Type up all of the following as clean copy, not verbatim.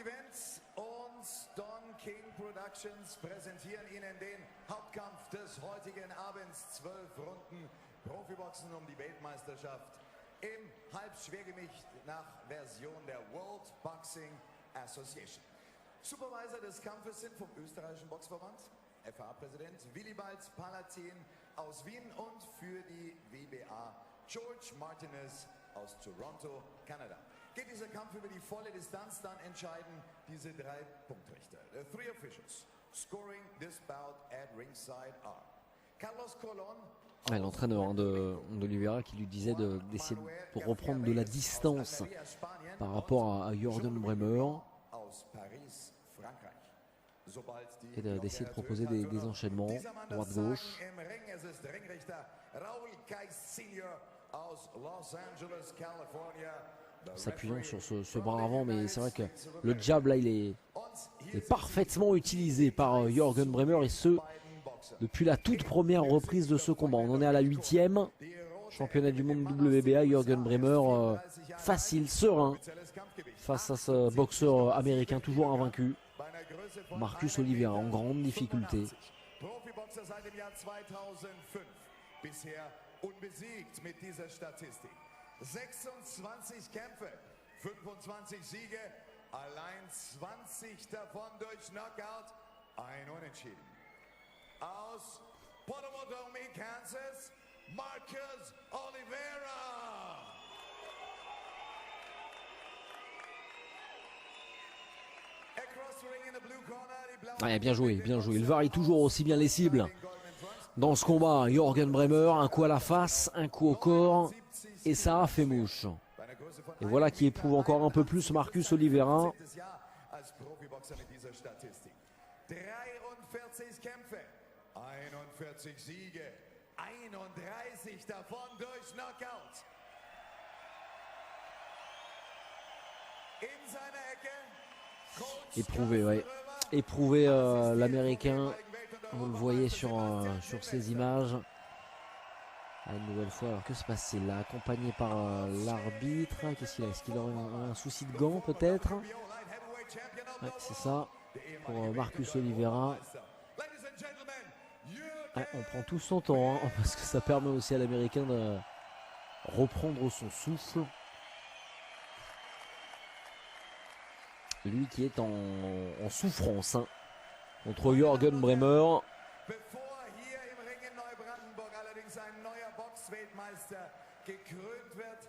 Events und Don King Productions präsentieren Ihnen den Hauptkampf des heutigen Abends. 12 Runden Profiboxen um die Weltmeisterschaft im Halbschwergewicht nach Version der World Boxing Association. Supervisor des Kampfes sind vom österreichischen Boxverband FA-Präsident Willibald Palatin aus Wien und für die WBA George Martinez aus Toronto, Kanada. Geht dieser Kampf über die volle Distanz, dann entscheiden diese 3 Punktrichter. The 3 officials scoring this bout at ringside are Carlos Colon. L'entraîneur d'Oliveira qui lui disait d'essayer de reprendre de la distance par rapport à Jürgen Brämer et d'essayer de proposer des enchaînements droite-gauche. S'appuyant sur ce bras avant, mais c'est vrai que le jab là il est parfaitement utilisé par Jürgen Brämer, et ce depuis la toute première reprise de ce combat. On en est à la 8e. Championnat du monde WBA, Jürgen Brämer facile, serein face à ce boxeur américain toujours invaincu, Marcus Oliveira, en grande difficulté. Profiboxer seit dem Jahr 2005, bisher unbesiegt mit dieser Statistik. 26 Kämpfe, 25 Siege, allein 20 davon durch Knockout, ein Unentschieden. Aus Potawatomi, Kansas, Marcus Oliveira. Bien joué, bien joué. Il varie toujours aussi bien les cibles dans ce combat. Jürgen Brämer, un coup à la face, un coup au corps, et ça a fait mouche. Et voilà qui éprouve encore un peu plus Marcus Oliveira. 43 Kämpfe, 41 Siege, 31 davon durch Knockout. In seiner Ecke. Éprouvé, ouais. Éprouvé l'américain. Vous le voyez sur ces images. Une nouvelle fois, alors que se passe-t-il là? Accompagné par l'arbitre. Qu'est-ce qu'il a? Est-ce qu'il aurait un souci de gants peut-être? Ouais, c'est ça. Pour Marcus Oliveira. Ouais, on prend tout son temps, hein, parce que ça permet aussi à l'américain de reprendre son souffle. Lui qui est en souffrance, hein, contre Jürgen Brämer. Bevor hier im Ring in Neubrandenburg allerdings ein neuer Boxweltmeister gekrönt wird,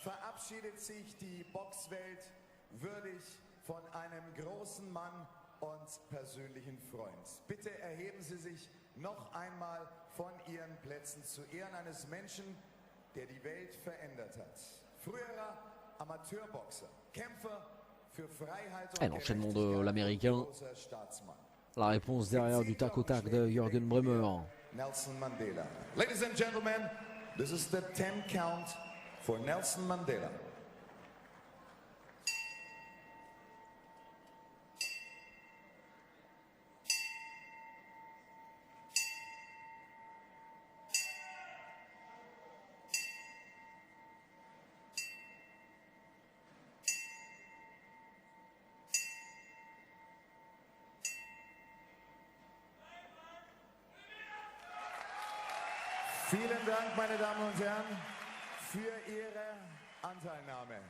verabschiedet sich die Boxwelt würdig von einem großen Mann und persönlichen Freund. Bitte erheben Sie sich noch einmal von Ihren Plätzen zu Ehren eines Menschen, der die Welt verändert hat. Früherer Amateurboxer, Kämpfer für Freiheit und L'enchaînement de l'américain. La réponse derrière du tac au tac de Jürgen Brämer. Nelson Mandela. Ladies and gentlemen, this is the 10 count for Nelson Mandela. Vielen Dank, meine Damen und Herren, für Ihre Anteilnahme.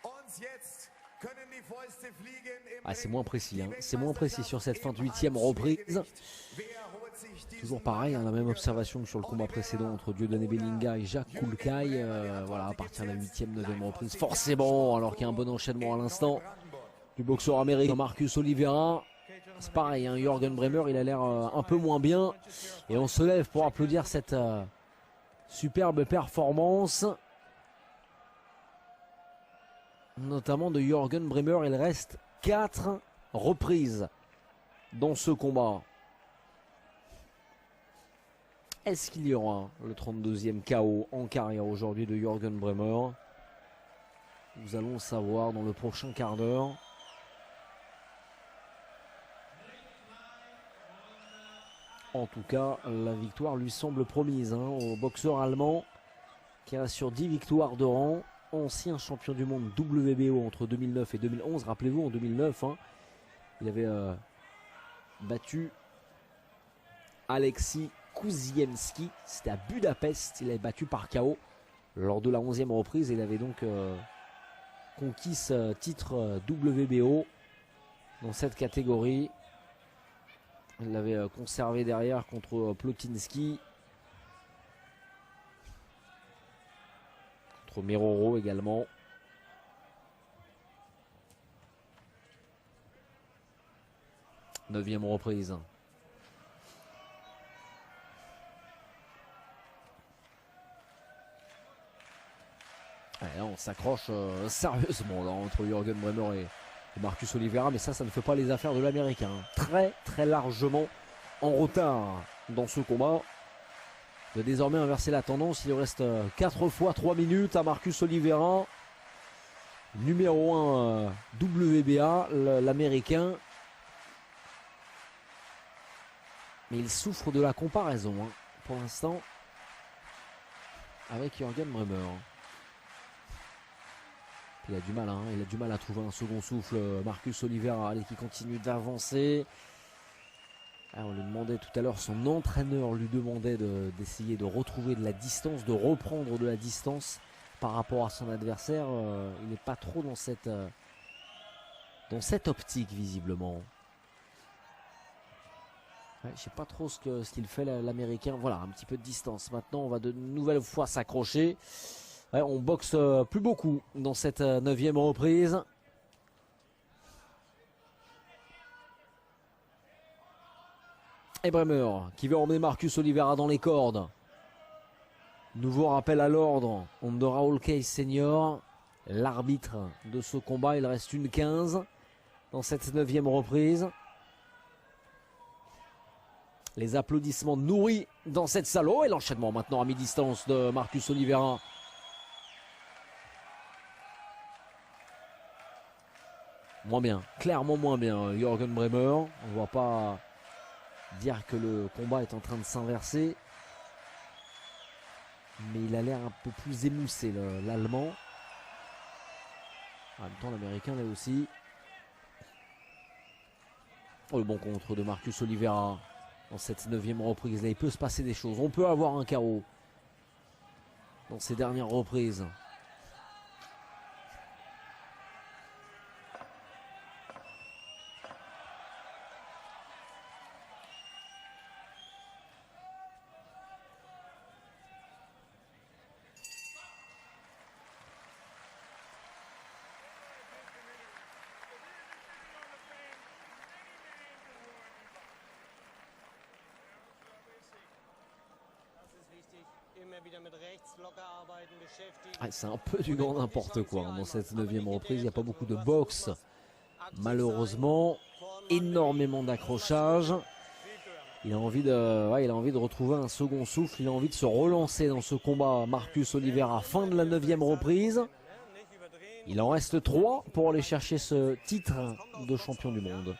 Und jetzt können die Fäuste fliegen im C'est moins précis, hein. C'est moins précis sur cette fin de 8e reprise. Toujours pareil, hein, la même observation que sur le combat précédent entre Dieudonné Bellinga et Jacques Koulkaï. Voilà, à partir de la 8e, 9e reprise, forcément, alors qu'il y a un bon enchaînement à l'instant du boxeur américain Marcus Oliveira. C'est pareil, hein, Jürgen Brämer, il a l'air un peu moins bien. Et on se lève pour applaudir cette superbe performance, notamment de Jürgen Brämer. Il reste 4 reprises dans ce combat. Est-ce qu'il y aura le 32e KO en carrière aujourd'hui de Jürgen Brämer? Nous allons le savoir dans le prochain quart d'heure. En tout cas, la victoire lui semble promise, hein, au boxeur allemand qui reste sur 10 victoires de rang. ancien champion du monde WBO entre 2009 et 2011. Rappelez-vous, en 2009, hein, il avait battu Alexis Kuziemski. C'était à Budapest. Il avait battu par KO lors de la 11e reprise. Il avait donc conquis ce titre WBO dans cette catégorie. Il l'avait conservé derrière contre Plotinski. Contre Meroro également. Neuvième reprise. Ouais, là, on s'accroche sérieusement là, entre Jürgen Brämer et Marcus Oliveira, mais ça ne fait pas les affaires de l'Américain. Très très largement en retard dans ce combat. Il va désormais inverser la tendance. Il reste 4 fois 3 minutes à Marcus Oliveira. Numéro 1 WBA, l'Américain. Mais il souffre de la comparaison hein, pour l'instant avec Jürgen Brämer. Il a du mal, hein, il a du mal à trouver un second souffle. Marcus Oliveira, allez, qui continue d'avancer. On lui demandait tout à l'heure, son entraîneur lui demandait d'essayer de retrouver de la distance, de reprendre de la distance par rapport à son adversaire. Il n'est pas trop dans cette optique visiblement. Ouais, je ne sais pas trop ce qu'il fait l'Américain. Voilà, un petit peu de distance. Maintenant, on va de nouvelle fois s'accrocher. Ouais, on boxe plus beaucoup dans cette 9e reprise. Et Brämer qui veut emmener Marcus Oliveira dans les cordes. Nouveau rappel à l'ordre. On de Raoul Case Senior, l'arbitre de ce combat. Il reste une 15 dans cette 9e reprise. Les applaudissements nourris dans cette salle. Oh, et l'enchaînement maintenant à mi-distance de Marcus Oliveira. Moins bien, clairement moins bien Jürgen Brämer. On ne va pas dire que le combat est en train de s'inverser. Mais il a l'air un peu plus émoussé l'Allemand. En même temps l'Américain là aussi. Oh, le bon contre de Marcus Oliveira. Dans cette 9e reprise là, il peut se passer des choses. On peut avoir un KO dans ces dernières reprises. C'est un peu du grand n'importe quoi dans cette 9e reprise. Il n'y a pas beaucoup de boxe malheureusement. Énormément d'accrochage. Il a envie de retrouver un second souffle. Il a envie de se relancer dans ce combat. Marcus Oliveira, fin de la 9e reprise. Il en reste 3 pour aller chercher ce titre de champion du monde.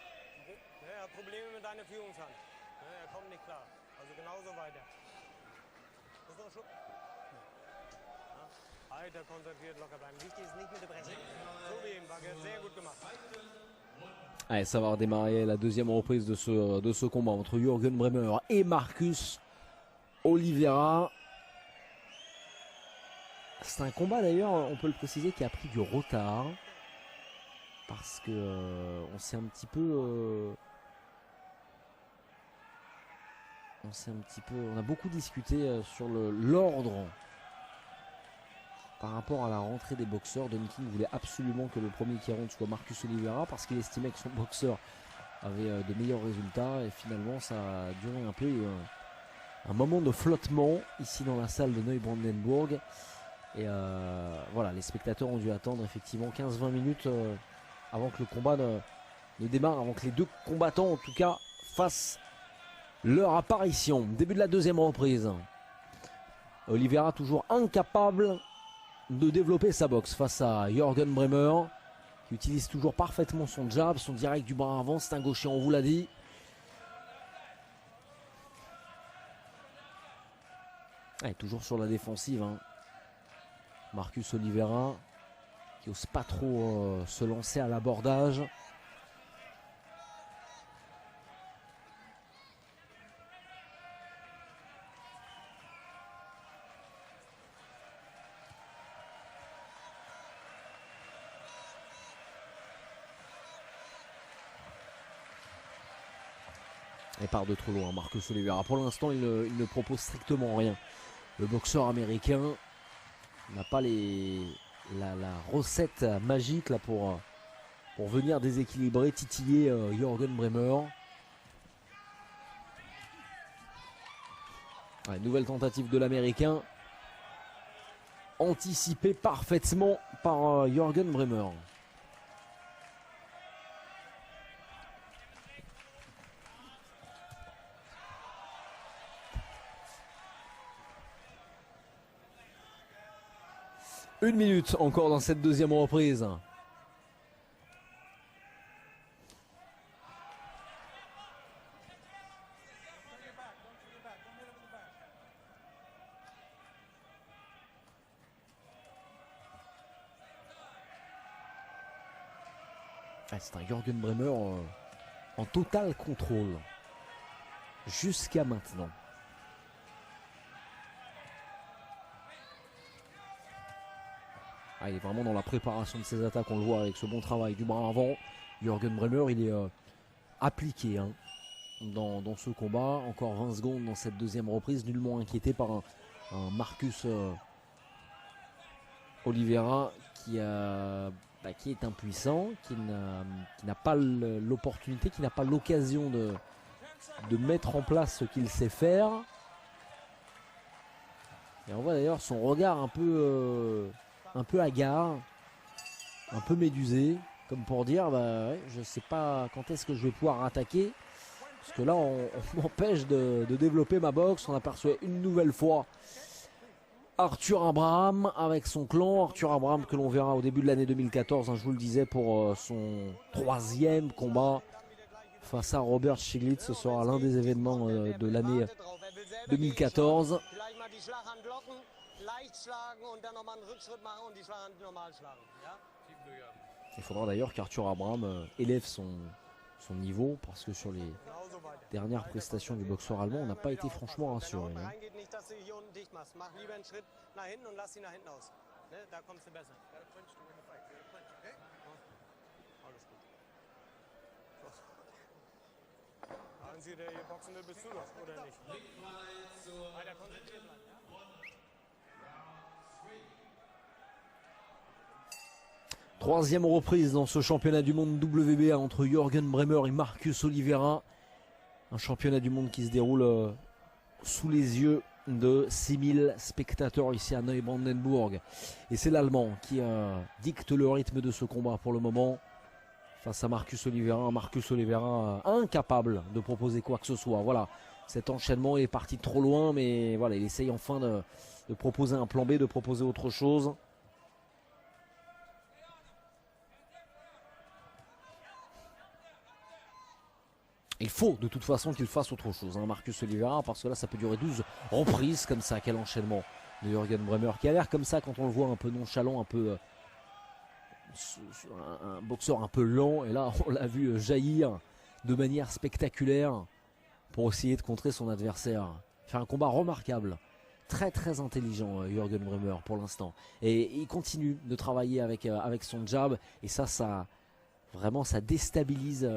Allez, ça va redémarrer la 2e reprise de ce combat entre Jürgen Brämer et Marcus Oliveira. C'est un combat d'ailleurs, on peut le préciser, qui a pris du retard. Parce que on a beaucoup discuté sur l'ordre par rapport à la rentrée des boxeurs. Don King voulait absolument que le premier qui rentre soit Marcus Oliveira parce qu'il estimait que son boxeur avait de meilleurs résultats, et finalement ça a duré un peu, un moment de flottement ici dans la salle de Neubrandenburg. Et voilà, les spectateurs ont dû attendre effectivement 15-20 minutes avant que le combat ne démarre, avant que les deux combattants en tout cas fassent leur apparition. Début de la 2e reprise. Oliveira toujours incapable de développer sa boxe face à Jürgen Brämer, qui utilise toujours parfaitement son jab, son direct du bras avant. C'est un gaucher, on vous l'a dit. Toujours sur la défensive, hein. Marcus Oliveira qui n'ose pas trop se lancer à l'abordage. Et part de trop loin, Marcus Oliveira. Pour l'instant, il ne propose strictement rien. Le boxeur américain n'a pas la recette magique là, pour venir déséquilibrer, titiller Jürgen Brämer. Ouais, nouvelle tentative de l'américain. Anticipée parfaitement par Jürgen Brämer. Une minute encore dans cette deuxième reprise. C'est un Jürgen Brämer en total contrôle jusqu'à maintenant. Il est vraiment dans la préparation de ses attaques, on le voit avec ce bon travail du bras avant. Jürgen Brämer, il est appliqué dans ce combat. Encore 20 secondes dans cette deuxième reprise, nullement inquiété par un Marcus Oliveira qui est impuissant, qui n'a pas l'opportunité, qui n'a pas l'occasion de mettre en place ce qu'il sait faire. Et on voit d'ailleurs son regard un peu hagard, un peu médusé, comme pour dire ouais, je ne sais pas quand est-ce que je vais pouvoir attaquer, parce que là on m'empêche de développer ma boxe. On aperçoit une nouvelle fois Arthur Abraham avec son clan. Arthur Abraham que l'on verra au début de l'année 2014, je vous le disais, pour son troisième combat face à Robert Stiglitz. Ce sera l'un des événements de l'année 2014. Il faudra d'ailleurs qu'Arthur Abraham élève son niveau, parce que sur les dernières prestations du boxeur allemand, on n'a pas été franchement rassuré. Troisième reprise dans ce championnat du monde WBA entre Jürgen Brämer et Marcus Oliveira. Un championnat du monde qui se déroule sous les yeux de 6000 spectateurs ici à Neubrandenburg. Et c'est l'Allemand qui dicte le rythme de ce combat pour le moment face à Marcus Oliveira. Marcus Oliveira incapable de proposer quoi que ce soit. Voilà, cet enchaînement est parti trop loin, mais voilà, il essaye enfin de proposer un plan B, de proposer autre chose. Il faut de toute façon qu'il fasse autre chose, Marcus Oliveira, parce que là ça peut durer 12 reprises comme ça. Quel enchaînement de Jürgen Brämer, qui a l'air comme ça quand on le voit un peu nonchalant, un peu un boxeur un peu lent, et là on l'a vu jaillir de manière spectaculaire pour essayer de contrer son adversaire. Faire un combat remarquable, très très intelligent Jürgen Brämer pour l'instant, et il continue de travailler avec son jab, et ça vraiment ça déstabilise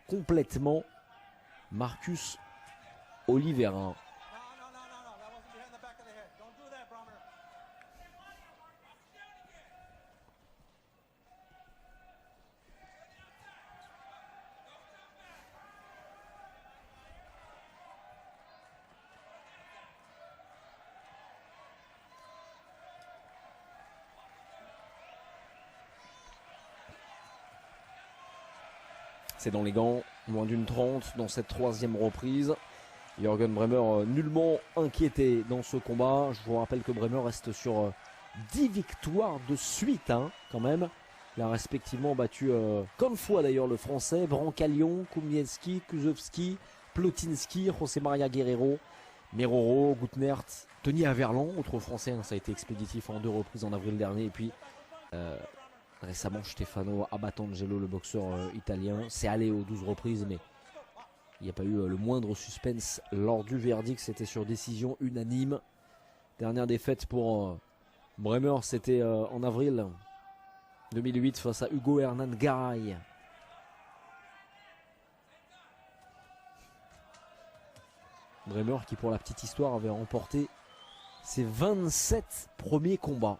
complètement Marcus Oliveira. C'est dans les gants, moins d'une 30 dans cette troisième reprise. Jürgen Brämer nullement inquiété dans ce combat. Je vous rappelle que Brämer reste sur 10 victoires de suite quand même. Il a respectivement battu comme fois d'ailleurs le français, Brancalion, Kumienski, Kuzovski, Plotinski, José Maria Guerrero, Meroro, Gutnert, Tony Averlan, autre français, hein, ça a été expéditif en 2 reprises en avril dernier. Et puis récemment Stefano Abbatangelo, le boxeur italien. C'est allé aux 12 reprises, mais il n'y a pas eu le moindre suspense lors du verdict. C'était sur décision unanime. Dernière défaite pour Bremer, c'était en avril 2008 face à Hugo Hernan Garay. Bremer qui, pour la petite histoire, avait remporté ses 27 premiers combats.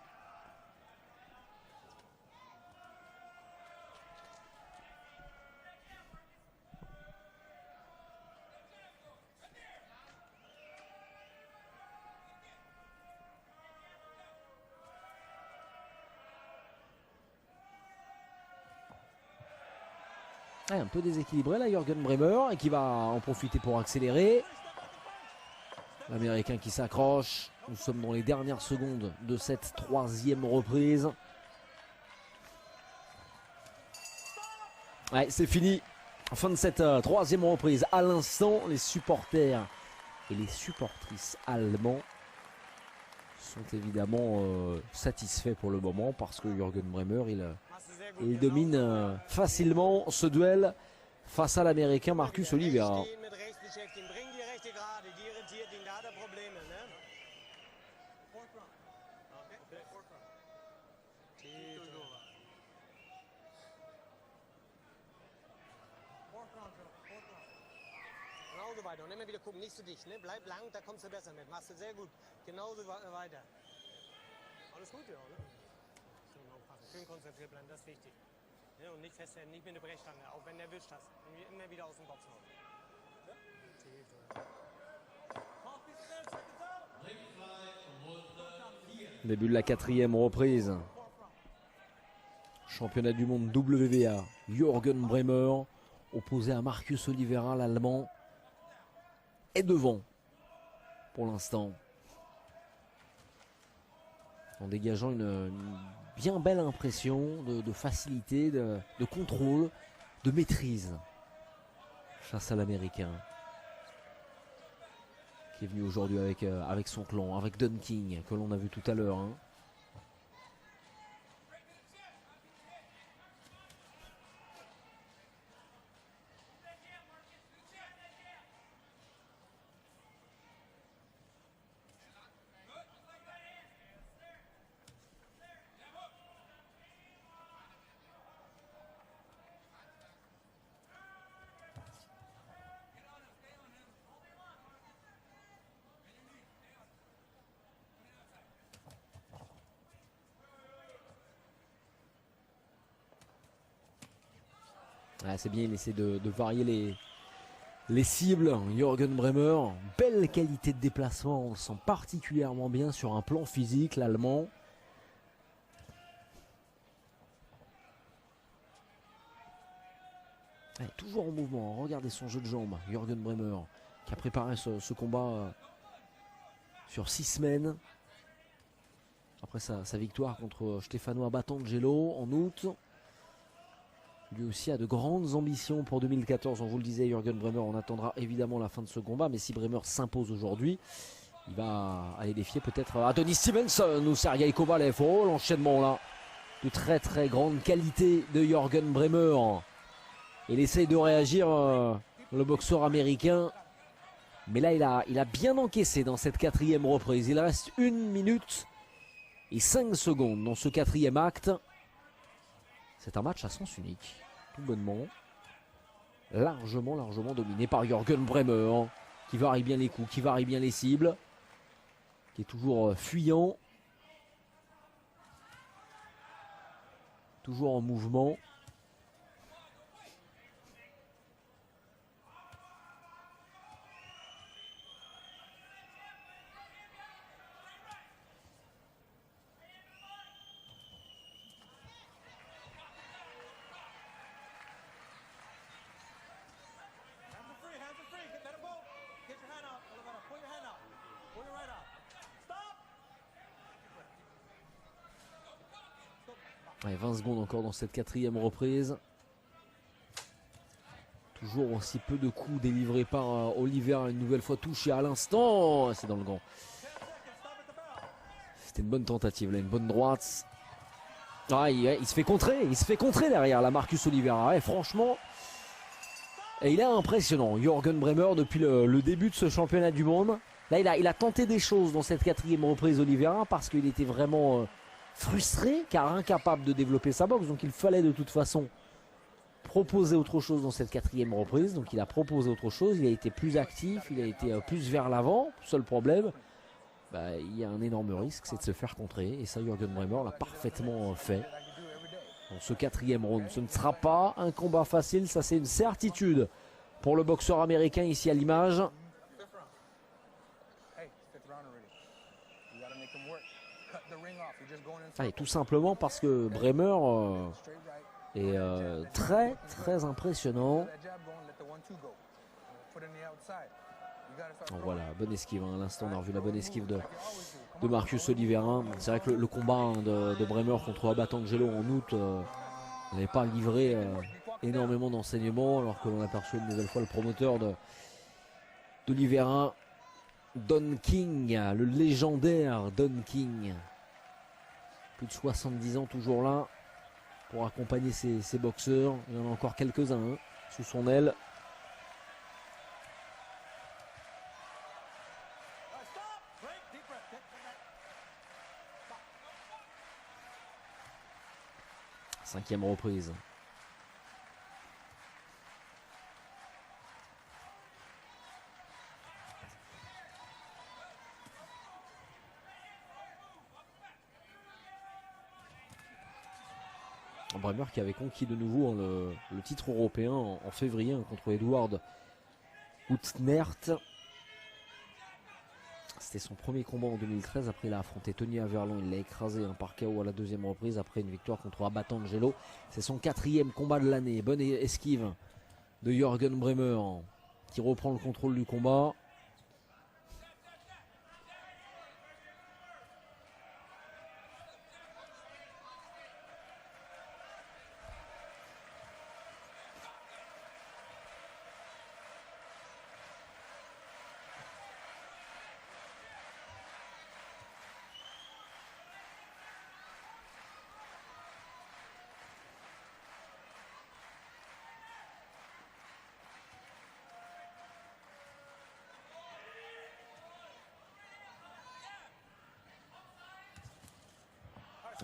Ouais, un peu déséquilibré là, Jürgen Bremer, et qui va en profiter pour accélérer. L'Américain qui s'accroche. Nous sommes dans les dernières secondes de cette 3e reprise. Ouais, c'est fini. Fin de cette 3e reprise. À l'instant, les supporters et les supportrices allemands sont évidemment satisfaits pour le moment, parce que Jürgen Bremer, il domine facilement ce duel face à l'Américain Marcus Oliveira. Und immer wieder gucken, nicht zu dicht, ne? Bleib lang, da kommst du besser mit. Machst du sehr gut. Genauso weiter. Alles gut, ja, ne? So, aufpassen. Schön konzentriert bleiben, das ist wichtig. Ja, und nicht festhalten, nicht mit der Brechstange, auch wenn du erwischt hast. Immer wieder aus dem Box hauen. Ja? Début de la 4e reprise. Championnat du monde WBA. Jürgen Bremer opposé à Marcus Oliveira, l'Allemand, est devant pour l'instant, en dégageant une bien belle impression de facilité, de contrôle, de maîtrise face à l'Américain, qui est venu aujourd'hui avec son clan, avec Don King, que l'on a vu tout à l'heure, hein. Ah, c'est bien, il essaie de varier les cibles. Jürgen Bremer, belle qualité de déplacement, on le sent particulièrement bien sur un plan physique, l'Allemand. Ouais, toujours en mouvement, regardez son jeu de jambes, Jürgen Bremer, qui a préparé ce combat sur 6 semaines. Après sa victoire contre Stefano Abbatangelo en août. Lui aussi a de grandes ambitions pour 2014. On vous le disait, Jürgen Bremer, on attendra évidemment la fin de ce combat. Mais si Bremer s'impose aujourd'hui, il va aller défier peut-être Adonis Stevenson ou Sergei Kovalev. Oh, l'enchaînement là, de très très grande qualité de Jürgen Bremer. Il essaye de réagir, le boxeur américain. Mais là, il a bien encaissé dans cette 4e reprise. Il reste 1 minute et 5 secondes dans ce 4e acte. C'est un match à sens unique, tout bonnement. Largement dominé par Jürgen Bremer, qui varie bien les coups, qui varie bien les cibles, qui est toujours fuyant, toujours en mouvement. Ouais, 20 secondes encore dans cette 4e reprise. Toujours aussi peu de coups délivrés par Oliveira, une nouvelle fois touché à l'instant. C'est dans le gant. C'était une bonne tentative, là, une bonne droite. Ah, il se fait contrer derrière la Marcus Oliveira. Et franchement, il est impressionnant. Jürgen Brämer depuis le début de ce championnat du monde. Là, il a tenté des choses dans cette 4e reprise Oliveira parce qu'il était vraiment frustré car incapable de développer sa boxe. Donc il fallait de toute façon proposer autre chose dans cette 4e reprise. Donc il a proposé autre chose. Il a été plus actif, il a été plus vers l'avant. Seul problème, il y a un énorme risque, c'est de se faire contrer. Et ça, Jürgen Brämer l'a parfaitement fait. Dans ce 4e round, ce ne sera pas un combat facile, ça c'est une certitude pour le boxeur américain ici à l'image. Et tout simplement parce que Brämer est très très impressionnant. Voilà, bonne esquive, à l'instant on a revu la bonne esquive de Marcus Oliveira. C'est vrai que le combat de Brämer contre Abatangelo en août n'avait pas livré énormément d'enseignements, alors que l'on aperçoit une nouvelle fois le promoteur d'Oliveira, Don King, le légendaire Don King. Plus de 70 ans toujours là pour accompagner ses boxeurs. Il y en a encore quelques-uns sous son aile. Cinquième reprise. Brämer qui avait conquis de nouveau le titre européen en février contre Edward Outnert. C'était son premier combat en 2013. Après, il a affronté Tony Averlon. Il l'a écrasé par KO à la 2e reprise. Après une victoire contre Abatangelo. C'est son 4e combat de l'année. Bonne esquive de Jürgen Brämer qui reprend le contrôle du combat.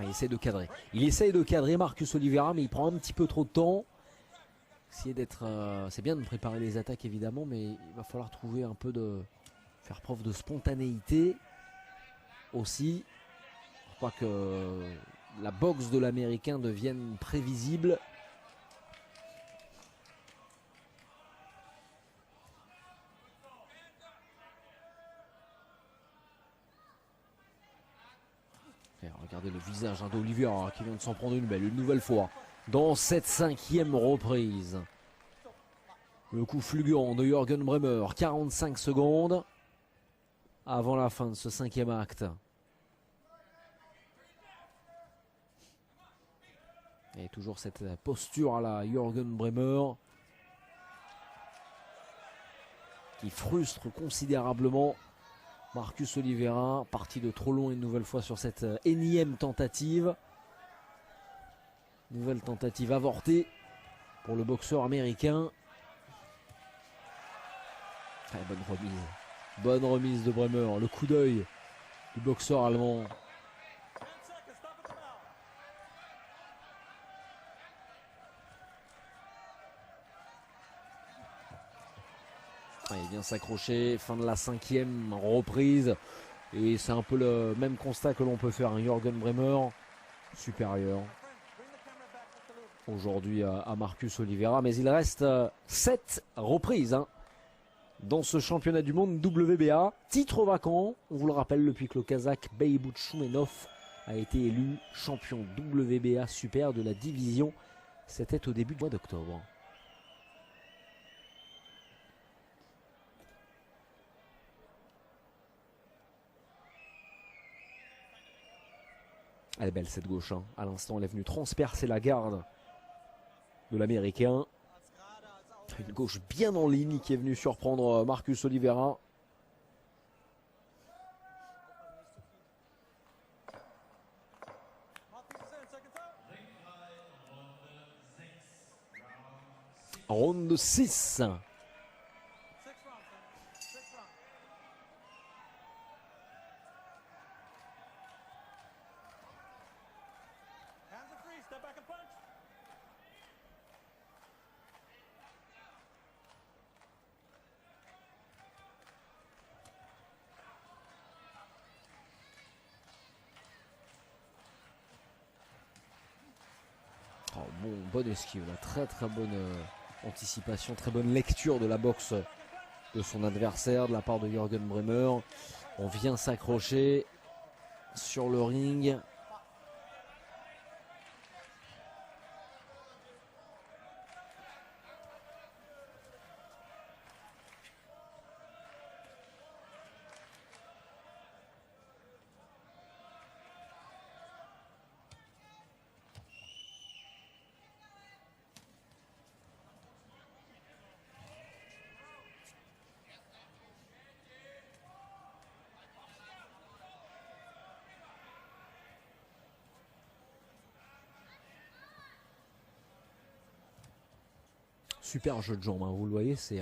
Il essaie de cadrer. Il essaye de cadrer Marcus Oliveira, mais il prend un petit peu trop de temps. C'est bien de préparer les attaques évidemment, mais il va falloir trouver un peu faire preuve de spontanéité aussi, pour pas que la boxe de l'Américain devienne prévisible. Regardez le visage d'Oliveira qui vient de s'en prendre une belle, une nouvelle fois, dans cette 5e reprise. Le coup fulgurant de Jürgen Brämer, 45 secondes avant la fin de ce 5e acte. Et toujours cette posture à la Jürgen Brämer qui frustre considérablement Marcus Oliveira, parti de trop loin une nouvelle fois sur cette énième tentative. Nouvelle tentative avortée pour le boxeur américain. Bonne remise. Bonne remise de Brämer. Le coup d'œil du boxeur allemand. Il vient s'accrocher, fin de la 5e reprise. Et c'est un peu le même constat que l'on peut faire. Jürgen Brämer, supérieur aujourd'hui à Marcus Oliveira. Mais il reste 7 reprises dans ce championnat du monde WBA. Titre vacant, on vous le rappelle, depuis que le Kazakh Beybutshumenov a été élu champion WBA super de la division. C'était au début du mois d'octobre. Elle est belle cette gauche. À l'instant, elle est venue transpercer la garde de l'Américain. Une gauche bien en ligne qui est venue surprendre Marcus Oliveira. Ronde 6. Oh, bonne esquive, là. Très bonne anticipation, très bonne lecture de la boxe de son adversaire de la part de Jürgen Brähmer. On vient s'accrocher sur le ring. Super jeu de jambes, hein, vous le voyez, c'est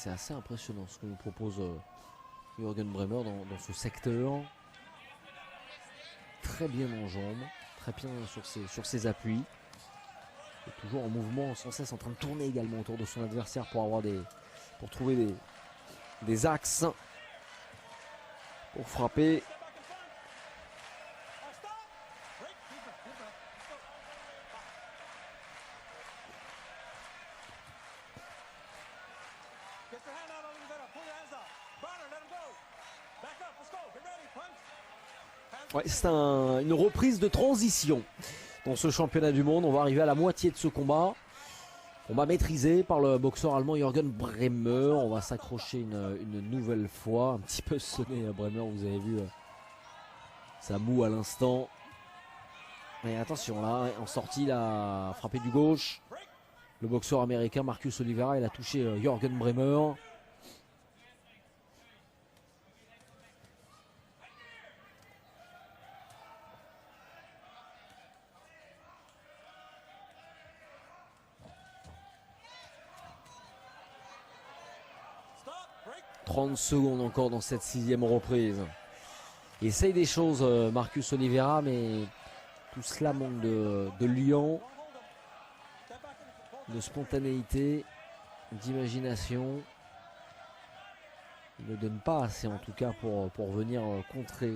assez impressionnant ce que nous propose Jürgen Brähmer dans ce secteur. Très bien en jambes, très bien sur ses appuis. Et toujours en mouvement, sans cesse en train de tourner également autour de son adversaire pour trouver des axes pour frapper. Ouais, c'est une reprise de transition dans ce championnat du monde. On va arriver à la moitié de ce combat. Combat maîtrisé par le boxeur allemand Jürgen Brähmer. On va s'accrocher une nouvelle fois. Un petit peu sonné Brähmer, vous avez vu. Ça moue à l'instant. Mais attention là, en sortie, il a frappé du gauche. Le boxeur américain Marcus Oliveira, il a touché Jürgen Brähmer. « 30 secondes encore dans cette 6e reprise. Il essaye des choses Marcus Oliveira, mais tout cela manque de liant, de spontanéité, d'imagination. Il ne donne pas assez en tout cas pour venir contrer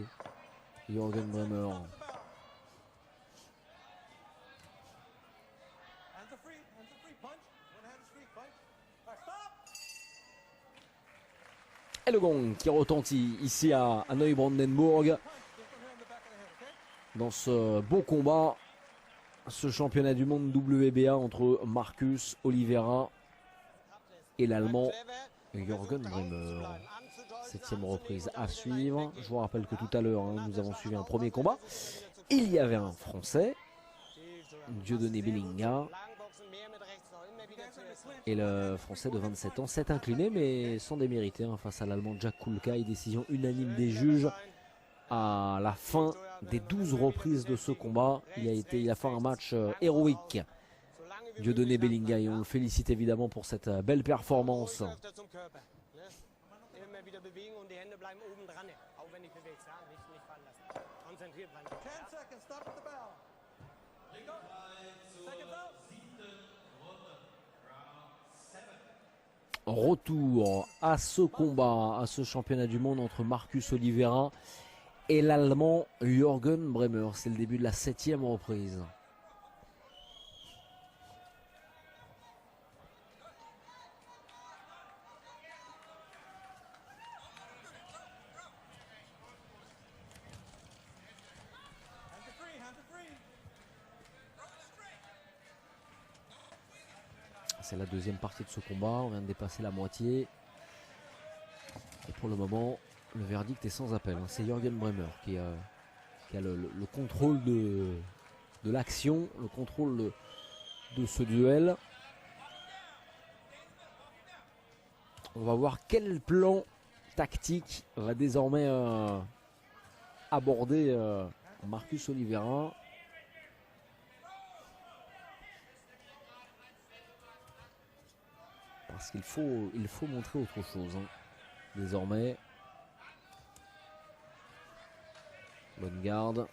Jürgen Brähmer. Et le gong qui retentit ici à Neubrandenburg dans ce beau combat, ce championnat du monde WBA entre Marcus Oliveira et l'Allemand Jürgen Brähmer. 7e reprise à suivre. Je vous rappelle que tout à l'heure, nous avons suivi un premier combat. Il y avait un Français, Dieudonné Bellinga. Et le Français de 27 ans s'est incliné, mais sans démériter, face à l'Allemand Jack Kulkai. Décision unanime des juges à la fin des 12 reprises de ce combat. Il a fait un match héroïque, Dieudonné Bellinga, et on le félicite évidemment pour cette belle performance. Retour à ce combat, à ce championnat du monde entre Marcus Oliveira et l'Allemand Jürgen Brähmer. C'est le début de la 7e reprise. C'est la deuxième partie de ce combat, on vient de dépasser la moitié. Et pour le moment, le verdict est sans appel. C'est Jürgen Brähmer qui a le contrôle de l'action, le contrôle de ce duel. On va voir quel plan tactique va désormais aborder Marcus Oliveira. Parce qu'il faut montrer autre chose hein, désormais. Bonne garde.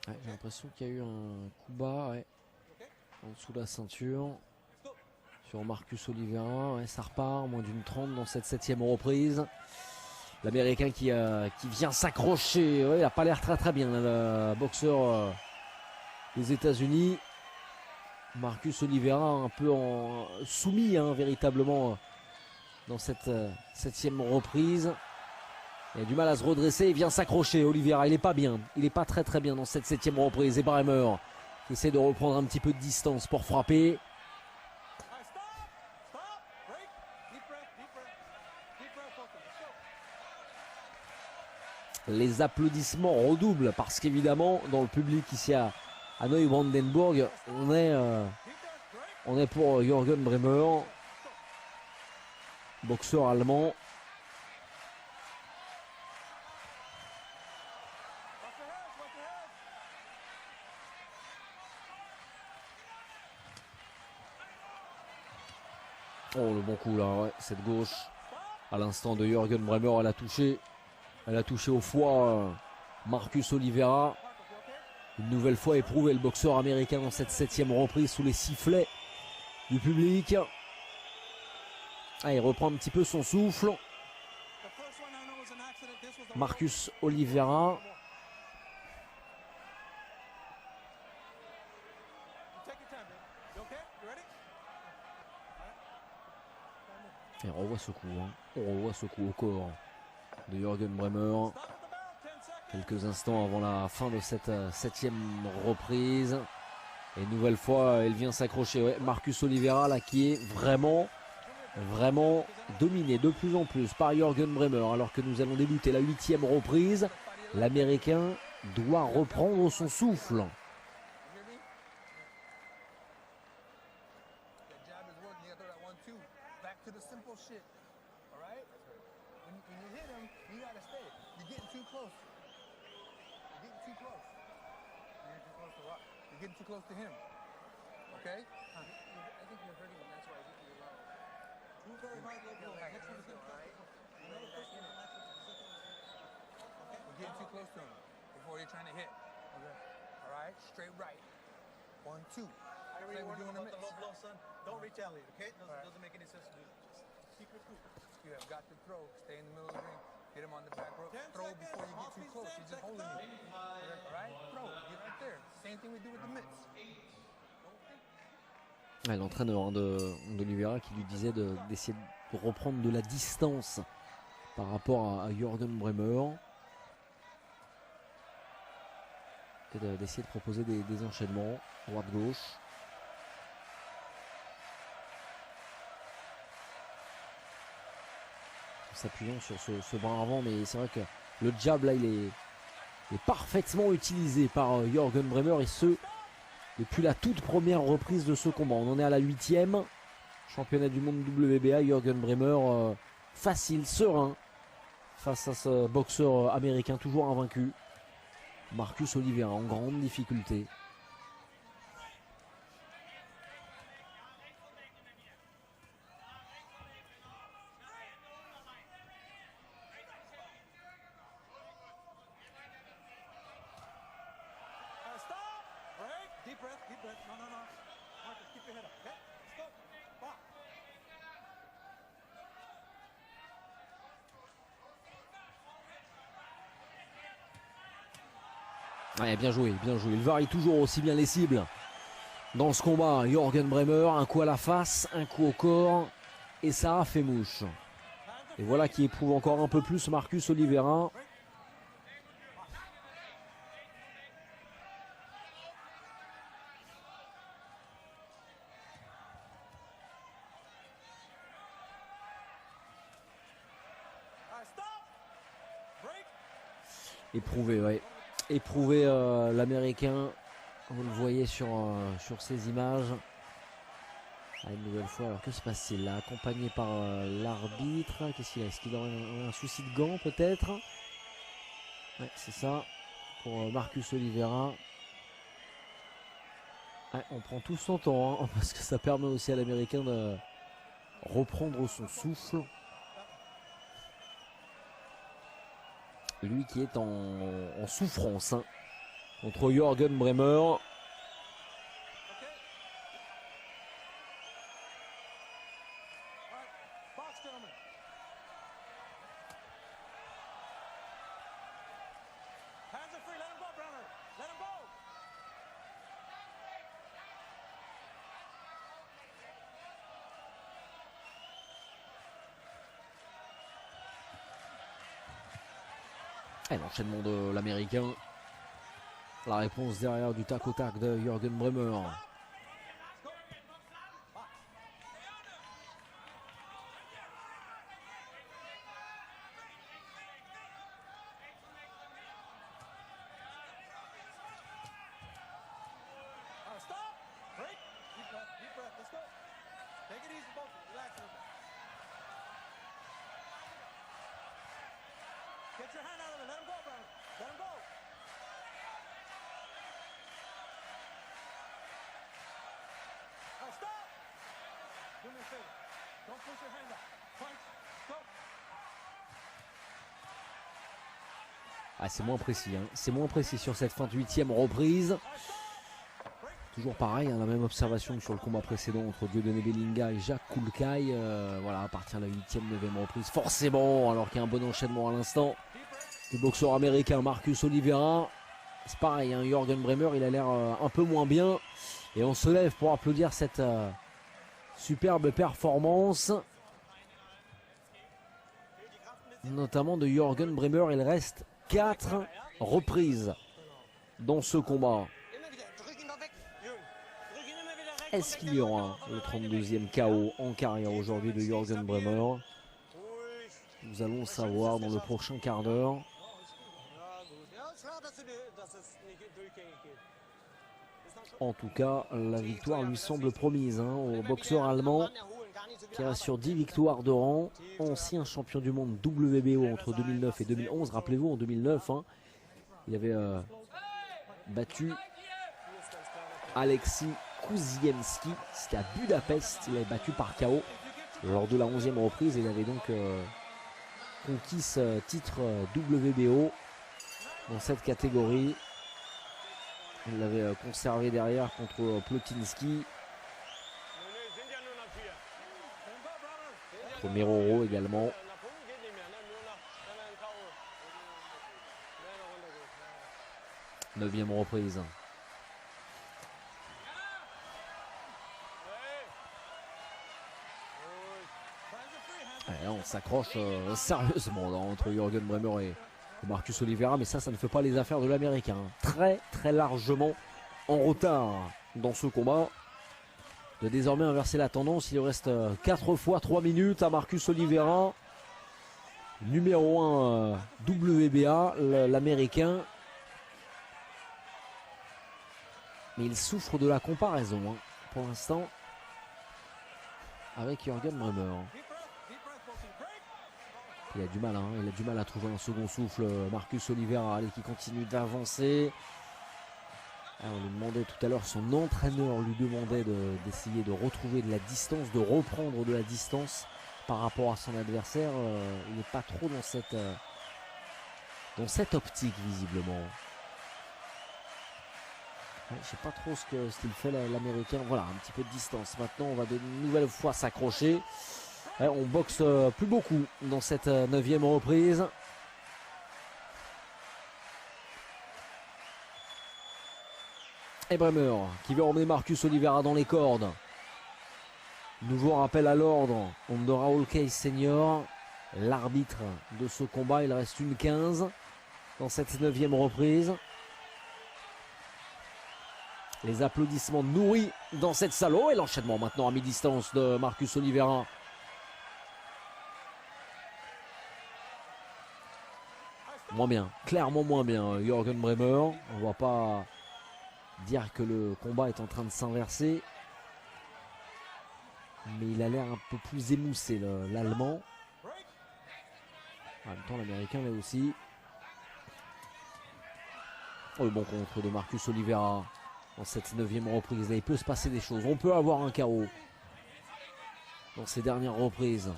Ouais, j'ai l'impression qu'il y a eu un coup bas ouais, en dessous de la ceinture sur Marcus Oliveira. Ouais, ça repart, moins d'une 30 dans cette 7e reprise. L'Américain qui vient s'accrocher. Ouais, il n'a pas l'air très bien, le boxeur des États-Unis. Marcus Oliveira un peu soumis hein, véritablement dans cette 7e reprise. Il a du mal à se redresser, il vient s'accrocher. Oliveira, il n'est pas bien, il n'est pas très bien dans cette 7e reprise. Et Bremer qui essaie de reprendre un petit peu de distance pour frapper. Les applaudissements redoublent parce qu'évidemment dans le public ici à Neubrandenburg, on est pour Jürgen Bremer, boxeur allemand. Oh le bon coup là, ouais, cette gauche à l'instant de Jürgen Bremer, elle a touché au foie Marcus Oliveira. Une nouvelle fois éprouvé le boxeur américain dans cette 7e reprise sous les sifflets du public. Ah, il reprend un petit peu son souffle. Marcus Oliveira. Et on revoit ce coup, hein. On revoit ce coup au corps de Jürgen Bremer. Quelques instants avant la fin de cette 7e reprise. Et une nouvelle fois, il vient s'accrocher. Ouais, Marcus Oliveira là qui est vraiment dominé de plus en plus par Jürgen Bremer. Alors que nous allons débuter la 8e reprise. L'Américain doit reprendre son souffle. You're getting too close to him. Okay? I think you're hurting him. That's why you're low. Move very hard, little boy. Hit from the good right. You know the first one. Okay? You're getting too close to him before you're trying to hit. Okay. All right? Straight right. 1, 2. I already warned you about the low blow, son. Don't retaliate, okay? Doesn't make any sense to do. Just keep your cool. You have got to throw. Stay in the middle of the ring. Get him on the back rope. Throw before you get too close. You're just holding me. All right? Throw. Get right there. Same thing we do with the mitts. L'entraîneur d'Oliveira qui lui disait d'essayer de reprendre de la distance par rapport à Jürgen Bremer. Et d'essayer de proposer des enchaînements droite-gauche. S'appuyant sur ce bras avant, mais c'est vrai que le jab là il est parfaitement utilisé par Jürgen Bremer, et ce depuis la toute première reprise de ce combat. On en est à la 8e. Championnat du monde WBA. Jürgen Bremer facile, serein face à ce boxeur américain toujours invaincu. Marcus Oliveira en grande difficulté. Ouais, bien joué, bien joué. Il varie toujours aussi bien les cibles dans ce combat. Jürgen Bremer, un coup à la face, un coup au corps, et ça a fait mouche. Et voilà qui éprouve encore un peu plus Marcus Oliveira. Éprouvé, ouais. Éprouvé l'Américain. Vous le voyez sur ces images. Ah, une nouvelle fois, alors que se passe-t-il là? Accompagné par l'arbitre. Qu'est-ce qu'il a? Est-ce qu'il aurait un souci de gants peut-être? Ouais, c'est ça. Pour Marcus Oliveira. Ouais, on prend tout son temps, hein, parce que ça permet aussi à l'Américain de reprendre son souffle. Lui qui est en souffrance, hein, contre Jürgen Brämer. Et l'enchaînement de l'Américain. La réponse derrière du tac au tac de Jürgen Brämer. Get your hand out of it. Let him go, brother. Let him go. Now stop. Do me a favor. Don't push your hand out. Punch. Go. Ah, c'est moins précis, hein. C'est moins précis sur cette fin de 8e reprise. Toujours pareil, hein, la même observation que sur le combat précédent entre Dieudonné Bellinga et Jacques Koulkaï. Voilà, à partir de la 8e, 9e reprise, forcément, alors qu'il y a un bon enchaînement à l'instant. Le boxeur américain Marcus Oliveira. C'est pareil, hein, Jürgen Brämer, il a l'air un peu moins bien. Et on se lève pour applaudir cette superbe performance. Notamment de Jürgen Brämer, il reste 4 reprises dans ce combat. Est-ce qu'il y aura le 32e KO en carrière aujourd'hui de Jürgen Brämer? Nous allons le savoir dans le prochain quart d'heure. En tout cas, la victoire lui semble promise, hein, au boxeur allemand qui reste sur 10 victoires de rang. Ancien champion du monde WBO entre 2009 et 2011. Rappelez-vous, en 2009, hein, il avait battu Alexis Kuziemski. C'était à Budapest. Il avait battu par KO lors de la 11e reprise. Il avait donc conquis ce titre WBO dans cette catégorie. Il l'avait conservé derrière contre Plotinski. Contre Meroro également. 9e reprise. Et on s'accroche sérieusement là, entre Jürgen Brämer et Marcus Oliveira, mais ça ne fait pas les affaires de l'Américain. Très très largement en retard dans ce combat. De désormais inverser la tendance, il reste 4 fois 3 minutes à Marcus Oliveira. Numéro 1 WBA, l'Américain. Mais il souffre de la comparaison, hein, pour l'instant, avec Jürgen Brämer. Il a du mal, hein, il a du mal à trouver un second souffle. Marcus Oliveira, allez, qui continue d'avancer. On lui demandait tout à l'heure, son entraîneur lui demandait d'essayer de retrouver de la distance, de reprendre de la distance par rapport à son adversaire. Il n'est pas trop dans cette optique visiblement. Je ne sais pas trop ce qu'il fait l'Américain. Voilà, un petit peu de distance. Maintenant, on va de nouvelle fois s'accrocher. On boxe plus beaucoup dans cette 9e reprise. Et Brämer qui veut emmener Marcus Oliveira dans les cordes. Nouveau rappel à l'ordre de Raúl Case Senior. l'arbitre de ce combat. Il reste une 15 dans cette 9e reprise. Les applaudissements nourris dans cette salle. Oh, et l'enchaînement maintenant à mi-distance de Marcus Oliveira. Moins bien, clairement moins bien. Jürgen Brähmer, on ne va pas dire que le combat est en train de s'inverser. Mais il a l'air un peu plus émoussé, l'Allemand. En même temps, l'Américain là aussi. Oh, le bon contre de Marcus Oliveira dans cette 9e reprise. Là, il peut se passer des choses. On peut avoir un KO dans ces dernières reprises.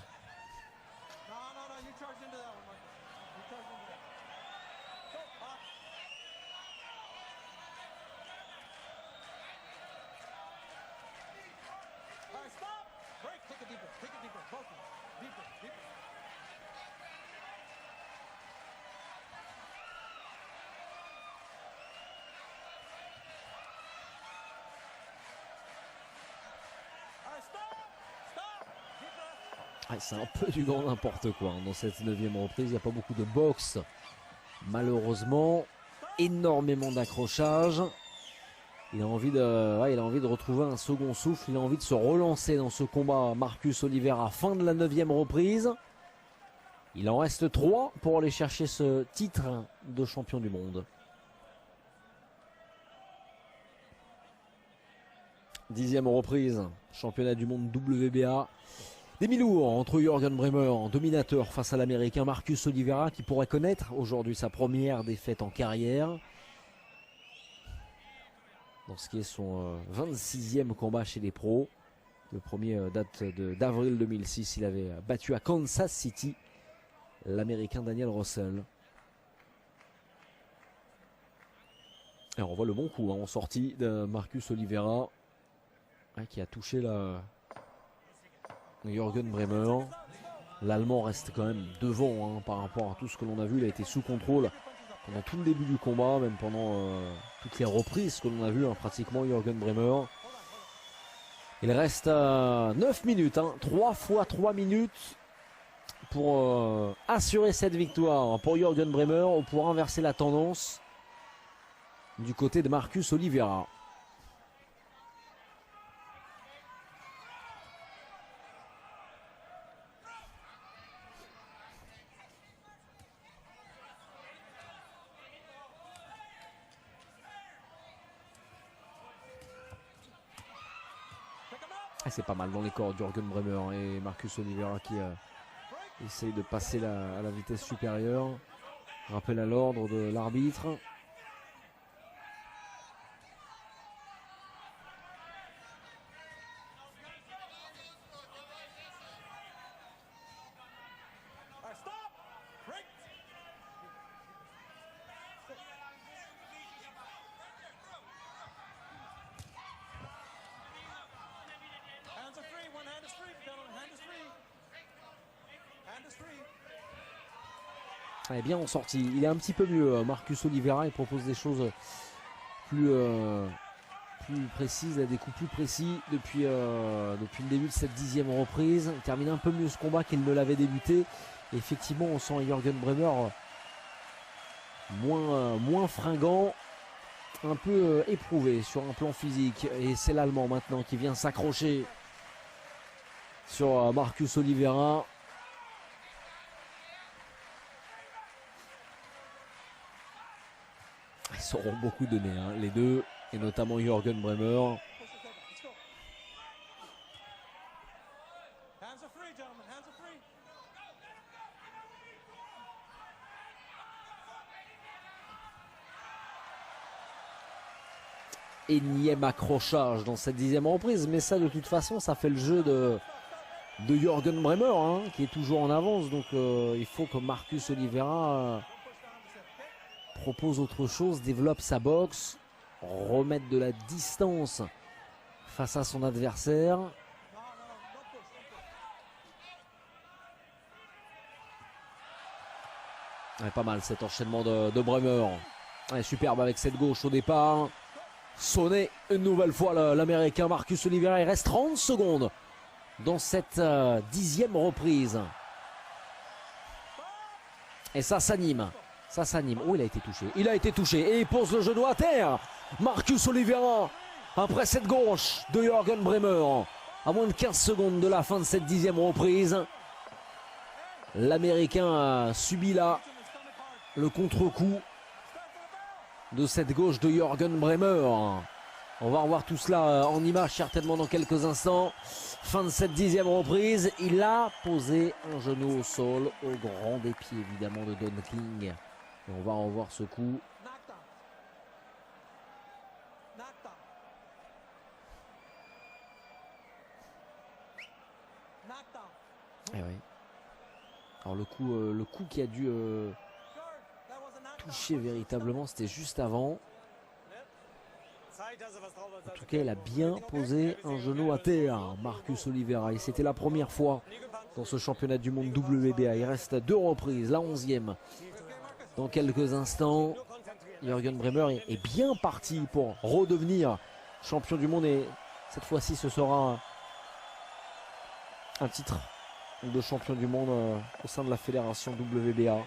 C'est un peu du grand n'importe quoi dans cette 9e reprise. Il n'y a pas beaucoup de boxe, malheureusement. Énormément d'accrochage. Il a envie de retrouver un second souffle. Il a envie de se relancer dans ce combat. Marcus Oliveira, fin de la 9e reprise. Il en reste 3 pour aller chercher ce titre de champion du monde. 10e reprise, championnat du monde WBA. Des mi-lourds entre Jürgen Brähmer, dominateur face à l'Américain Marcus Oliveira, qui pourrait connaître aujourd'hui sa première défaite en carrière. Dans ce qui est son 26e combat chez les pros. Le premier date d'avril 2006, il avait battu à Kansas City l'Américain Daniel Russell. Et on voit le bon coup en sortie de Marcus Oliveira, qui a touché Jürgen Brähmer. L'Allemand reste quand même devant par rapport à tout ce que l'on a vu. Il a été sous contrôle pendant tout le début du combat, même pendant toutes les reprises que l'on a vues, pratiquement Jürgen Brähmer. Il reste 9 minutes, 3 fois 3 minutes pour assurer cette victoire pour Jürgen Brähmer ou pour inverser la tendance du côté de Marcus Oliveira. C'est pas mal dans les corps Jürgen Brähmer et Marcus Oliveira qui essaye de passer à la vitesse supérieure. Rappel à l'ordre de l'arbitre. est bien en sortie. Il est un petit peu mieux, Marcus Oliveira. Il propose des choses plus précises, des coups plus précis depuis le début de cette 10e reprise. Il termine un peu mieux ce combat qu'il ne l'avait débuté. Et effectivement, on sent Jürgen Brähmer moins fringant, un peu éprouvé sur un plan physique. Et c'est l'Allemand maintenant qui vient s'accrocher sur Marcus Oliveira. Ils sauront beaucoup donner, les deux, et notamment Jürgen Brähmer. Énième accrochage dans cette 10e reprise, mais ça de toute façon ça fait le jeu de Jürgen Brähmer, qui est toujours en avance. Donc il faut que Marcus Oliveira propose autre chose, développe sa boxe, remette de la distance face à son adversaire. Pas mal cet enchaînement de Brähmer. Superbe avec cette gauche au départ. Sonné une nouvelle fois l'Américain Marcus Oliveira. Il reste 30 secondes dans cette 10e reprise. Et ça s'anime. Ça s'anime. Oh, il a été touché. Il a été touché. Et il pose le genou à terre. Marcus Oliveira. Après cette gauche de Jürgen Brähmer. À moins de 15 secondes de la fin de cette 10e reprise. L'Américain a subi là le contre-coup de cette gauche de Jürgen Brähmer. On va revoir tout cela en image certainement dans quelques instants. Fin de cette 10e reprise. Il a posé un genou au sol, au grand dépit évidemment de Don King. Et on va revoir ce coup. Eh oui. Alors le coup qui a dû toucher véritablement, c'était juste avant. En tout cas, il a bien posé un genou à terre, Marcus Oliveira. Et c'était la première fois dans ce championnat du monde WBA. Il reste 2 reprises, la 11e. Dans quelques instants, Jürgen Brähmer est bien parti pour redevenir champion du monde. Et cette fois-ci, ce sera un titre de champion du monde au sein de la fédération WBA.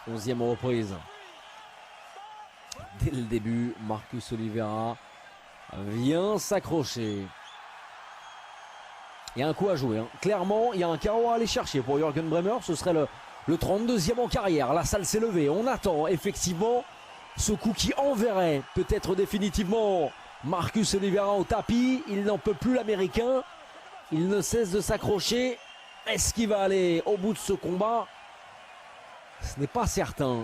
Onzième reprise. Dès le début, Marcus Oliveira vient s'accrocher. Il y a un coup à jouer. Hein. Clairement, il y a un carreau à aller chercher pour Jürgen Brähmer. Ce serait le 32e en carrière. La salle s'est levée. On attend effectivement ce coup qui enverrait peut-être définitivement Marcus Oliveira au tapis. Il n'en peut plus, l'Américain. Il ne cesse de s'accrocher. Est-ce qu'il va aller au bout de ce combat? Ce n'est pas certain.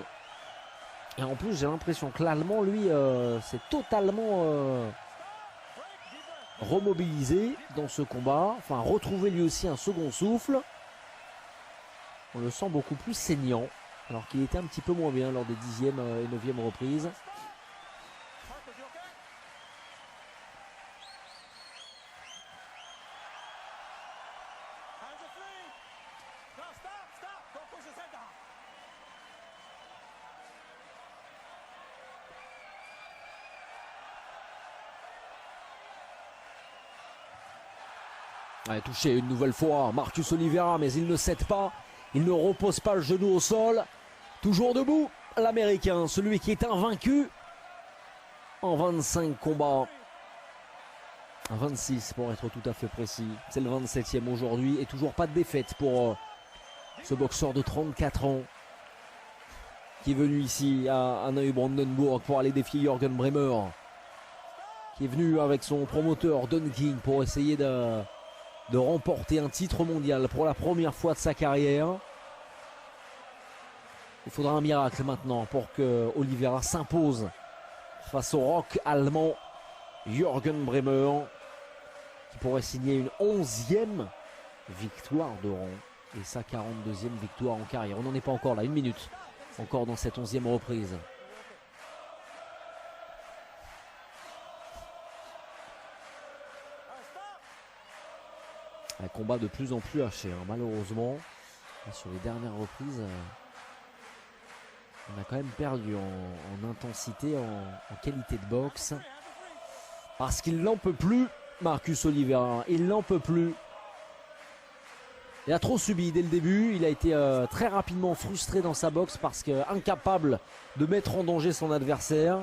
Et en plus, j'ai l'impression que l'Allemand, lui, s'est totalement remobilisé dans ce combat. Enfin, retrouver lui aussi un second souffle. On le sent beaucoup plus saignant. Alors qu'il était un petit peu moins bien lors des 10e et 9e reprises. Ouais, touché une nouvelle fois Marcus Oliveira, mais il ne cède pas, il ne repose pas le genou au sol. Toujours debout, l'Américain, celui qui est invaincu en 25 combats. 26 pour être tout à fait précis. C'est le 27e aujourd'hui et toujours pas de défaite pour ce boxeur de 34 ans qui est venu ici à Neubrandenburg pour aller défier Jürgen Brähmer, qui est venu avec son promoteur Don King pour essayer de remporter un titre mondial pour la première fois de sa carrière. Il faudra un miracle maintenant pour que Oliveira s'impose face au rock allemand Jürgen Brähmer, qui pourrait signer une 11e victoire de rang et sa 42e victoire en carrière. On n'en est pas encore là, 1 minute encore dans cette 11e reprise. Un combat de plus en plus haché, hein, malheureusement. Et sur les dernières reprises, on a quand même perdu en intensité, en qualité de boxe. Parce qu'il n'en peut plus, Marcus Oliveira. Il n'en peut plus. Il a trop subi dès le début. Il a été très rapidement frustré dans sa boxe parce qu'incapable de mettre en danger son adversaire.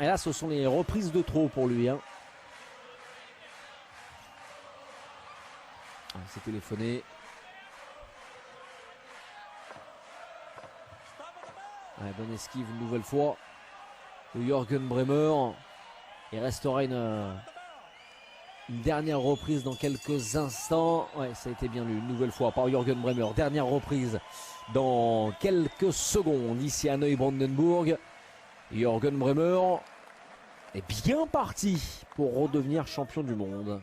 Et là, ce sont les reprises de trop pour lui. Hein. Il s'est téléphoné. Ouais, bonne esquive une nouvelle fois de Jürgen Brähmer. Il restera une dernière reprise dans quelques instants. Ouais, ça a été bien lu une nouvelle fois par Jürgen Brähmer. Dernière reprise dans quelques secondes ici à Neubrandenburg. Jürgen Brähmer est bien parti pour redevenir champion du monde. Und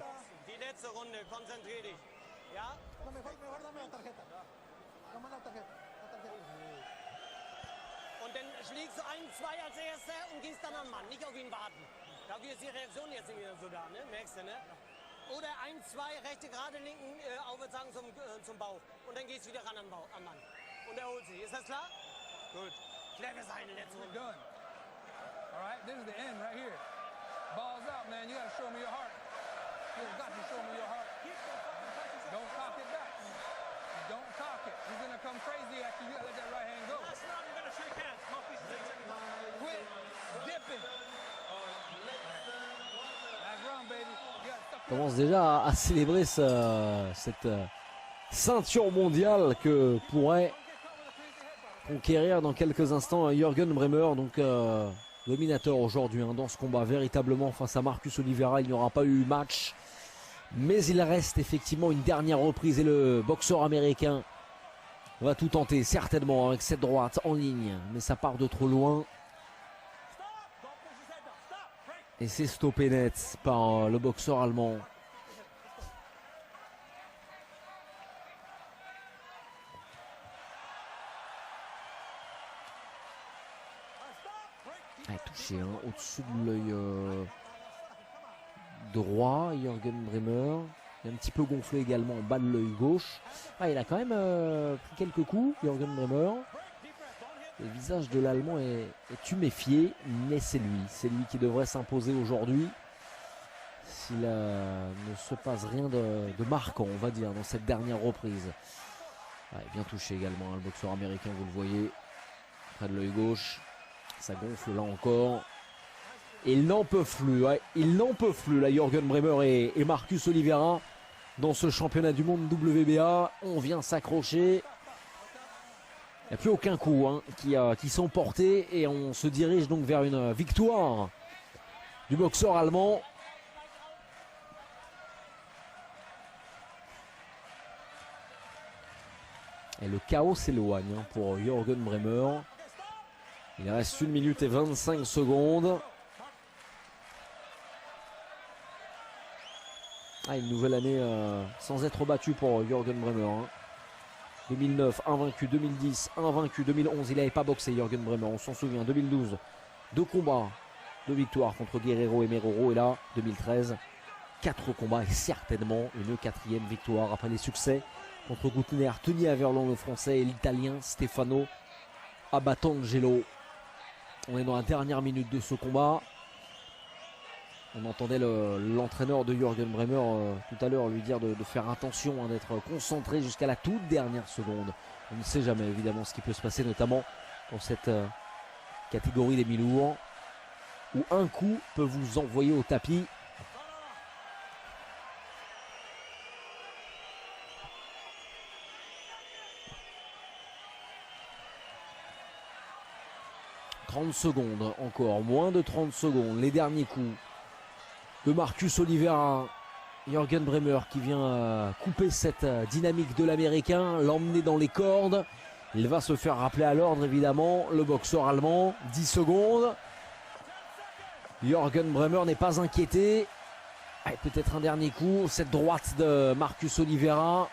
dann schlägst du 1, 2 als Erster und gehst dann an den Mann, nicht auf ihn warten. Dafür ist die Reaktion jetzt nicht mehr so da, ne? Merkst du, ne? oder 1, 2, rechte, gerade, linken, aufwärtssagen zum Bauch. Und dann geht's wieder ran am Mann. Und er holt sie. Ist das klar? Gut. Clever sein, let's go. Done. All right, this is the end right here. Balls out, man. You gotta show me your heart. You got to show me your heart. Don't cock it back. Don't cock it. He's gonna come crazy after you. Let that right hand go. Last round, you're gonna shake hands. Mouthpiece is Quit dipping. Last round, baby. You gotta stop. Commence déjà à célébrer cette ceinture mondiale que pourrait conquérir dans quelques instants Jürgen Brähmer, donc dominateur aujourd'hui dans ce combat véritablement face à Marcus Oliveira. Il n'y aura pas eu match, mais il reste effectivement une dernière reprise et le boxeur américain va tout tenter certainement avec cette droite en ligne, mais ça part de trop loin et c'est stoppé net par le boxeur allemand. Touché au-dessus de l'œil droit, Jürgen Brähmer. Il est un petit peu gonflé également en bas de l'œil gauche. Il a quand même pris quelques coups, Jürgen Brähmer. Le visage de l'Allemand est tuméfié, mais c'est lui qui devrait s'imposer aujourd'hui. S'il ne se passe rien de marquant, on va dire, dans cette dernière reprise. Bien touché également, le boxeur américain, vous le voyez, près de l'œil gauche. Ça gonfle là encore. Il n'en peut plus. Il n'en peut plus là, Jürgen Brähmer et Marcus Oliveira dans ce championnat du monde WBA. On vient s'accrocher. Il n'y a plus aucun coup qui sont portés et on se dirige donc vers une victoire du boxeur allemand. Et le chaos s'éloigne pour Jürgen Brähmer. Il reste 1 minute et 25 secondes. Une nouvelle année sans être battu pour Jürgen Brähmer. 2009, invaincu. 2010, invaincu. 2011, il n'avait pas boxé Jürgen Brähmer. On s'en souvient. 2012, 2 combats, 2 victoires contre Guerrero et Meroro. Et là, 2013, 4 combats et certainement une 4e victoire après les succès contre Gutner, Tony Averlon le français et l'italien Stefano Abatangelo. On est dans la dernière minute de ce combat. On entendait l'entraîneur de Jürgen Brähmer tout à l'heure lui dire de faire attention, d'être concentré jusqu'à la toute dernière seconde. On ne sait jamais évidemment ce qui peut se passer, notamment dans cette catégorie des mi-lourds, où un coup peut vous envoyer au tapis. « 30 secondes encore, moins de 30 secondes, les derniers coups de Marcus Oliveira. Jürgen Brähmer qui vient couper cette dynamique de l'américain, l'emmener dans les cordes. Il va se faire rappeler à l'ordre évidemment, le boxeur allemand. 10 secondes. Jürgen Brähmer n'est pas inquiété. Peut-être un dernier coup, cette droite de Marcus Oliveira.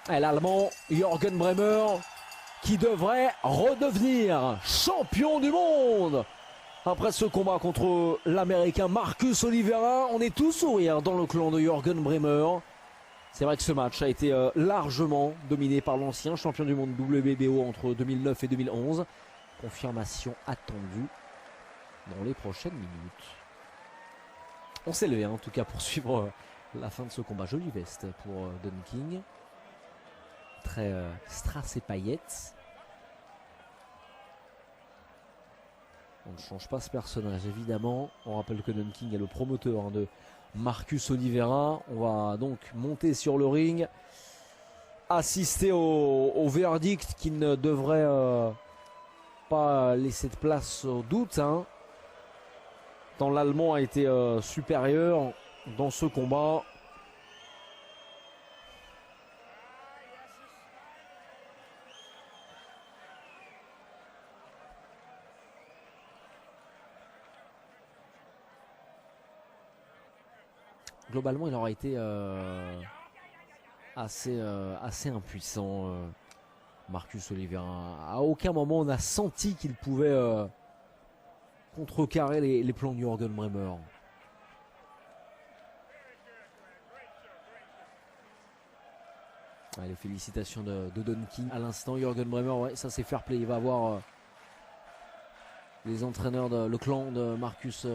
L'Allemand Jürgen Brähmer qui devrait redevenir champion du monde. Après ce combat contre l'Américain Marcus Oliveira, on est tous sourire dans le clan de Jürgen Brähmer. C'est vrai que ce match a été largement dominé par l'ancien champion du monde WBO entre 2009 et 2011. Confirmation attendue dans les prochaines minutes. On s'est levé en tout cas pour suivre la fin de ce combat. Jolie veste pour Don King. Très strass et paillettes. On ne change pas ce personnage évidemment. On rappelle que Don King est le promoteur de Marcus Oliveira. On va donc monter sur le ring, assister au verdict qui ne devrait pas laisser de place au doute. Tant l'Allemand a été supérieur dans ce combat. Globalement, il aura été assez impuissant, Marcus Oliveira. À aucun moment, on a senti qu'il pouvait contrecarrer les plans de Jürgen Brähmer. Ouais, les félicitations de Don King à l'instant. Jürgen Brämer, ouais, ça c'est fair play. Il va avoir les entraîneurs, le clan de Marcus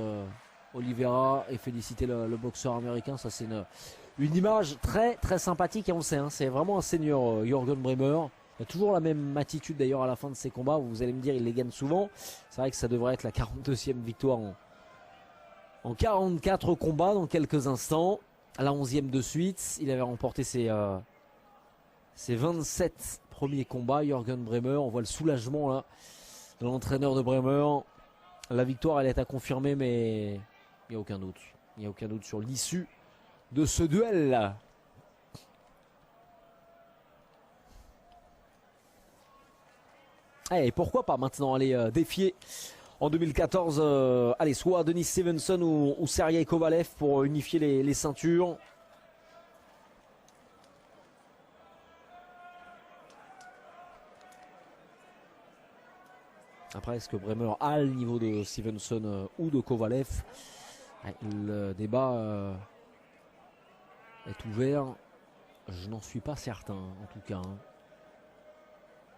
Oliveira et féliciter le boxeur américain. Ça c'est une image très très sympathique et on le sait, hein, c'est vraiment un senior Jürgen Brämer. Il a toujours la même attitude d'ailleurs à la fin de ses combats. Vous allez me dire, il les gagne souvent. C'est vrai que ça devrait être la 42e victoire en 44 combats dans quelques instants. La 11e de suite. Il avait remporté ses 27 premiers combats. Jürgen Brämer, on voit le soulagement là de l'entraîneur de Brämer. La victoire, elle est à confirmer, mais il n'y a aucun doute. Il n'y a aucun doute sur l'issue de ce duel. Et pourquoi pas maintenant aller défier en 2014 allez, soit Denis Stevenson ou Sergey Kovalev pour unifier les ceintures. Après, est-ce que Brämer a le niveau de Stevenson ou de Kovalev? Le débat est ouvert. Je n'en suis pas certain, en tout cas. Hein,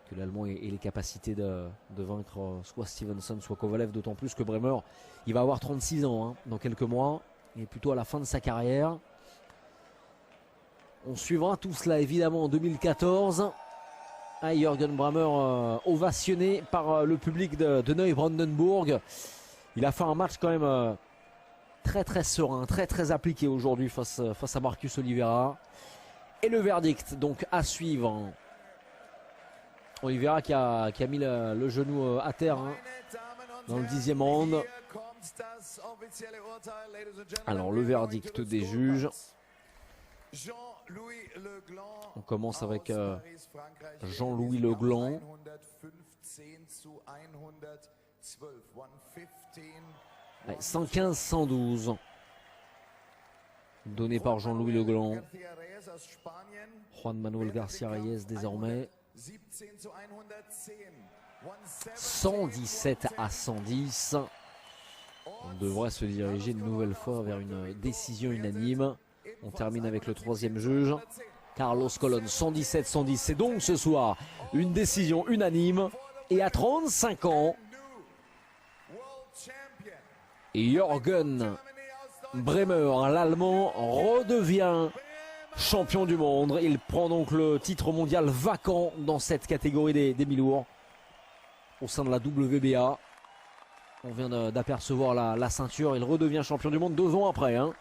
que l'Allemand ait les capacités de vaincre soit Stevenson, soit Kovalev. D'autant plus que Brämer, il va avoir 36 ans hein, dans quelques mois. Il est plutôt à la fin de sa carrière. On suivra tout cela évidemment en 2014. Jürgen Brämer ovationné par le public de Neubrandenburg. Il a fait un match quand même très très serein, très très appliqué aujourd'hui face à Marcus Oliveira. Et le verdict donc à suivre. Oliveira qui a mis le genou à terre hein, dans le 10e round. Alors le verdict des juges. On commence avec Jean-Louis Legland. 115-112 donné par Jean-Louis Legland. Juan Manuel Garcia Reyes désormais 117-110. On devrait se diriger une nouvelle fois vers une décision unanime. On termine avec le 3e juge, Carlos Colon. 117-110. C'est donc ce soir une décision unanime. Et à 35 ans, Jürgen Brämer, l'Allemand, redevient champion du monde. Il prend donc le titre mondial vacant dans cette catégorie des mi-lourds au sein de la WBA. On vient d'apercevoir la ceinture. Il redevient champion du monde 2 ans après. Hein.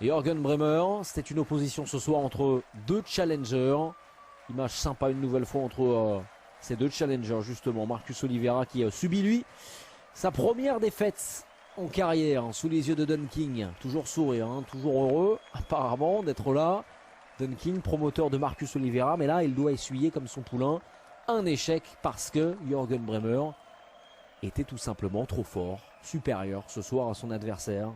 Jürgen Brämer, c'était une opposition ce soir entre deux challengers. Image sympa une nouvelle fois entre ces deux challengers justement. Marcus Oliveira qui subit lui sa première défaite en carrière sous les yeux de Don King. Toujours sourire, hein, toujours heureux apparemment d'être là. Don King, promoteur de Marcus Oliveira, mais là il doit essuyer comme son poulain un échec parce que Jürgen Brämer était tout simplement trop fort, supérieur ce soir à son adversaire.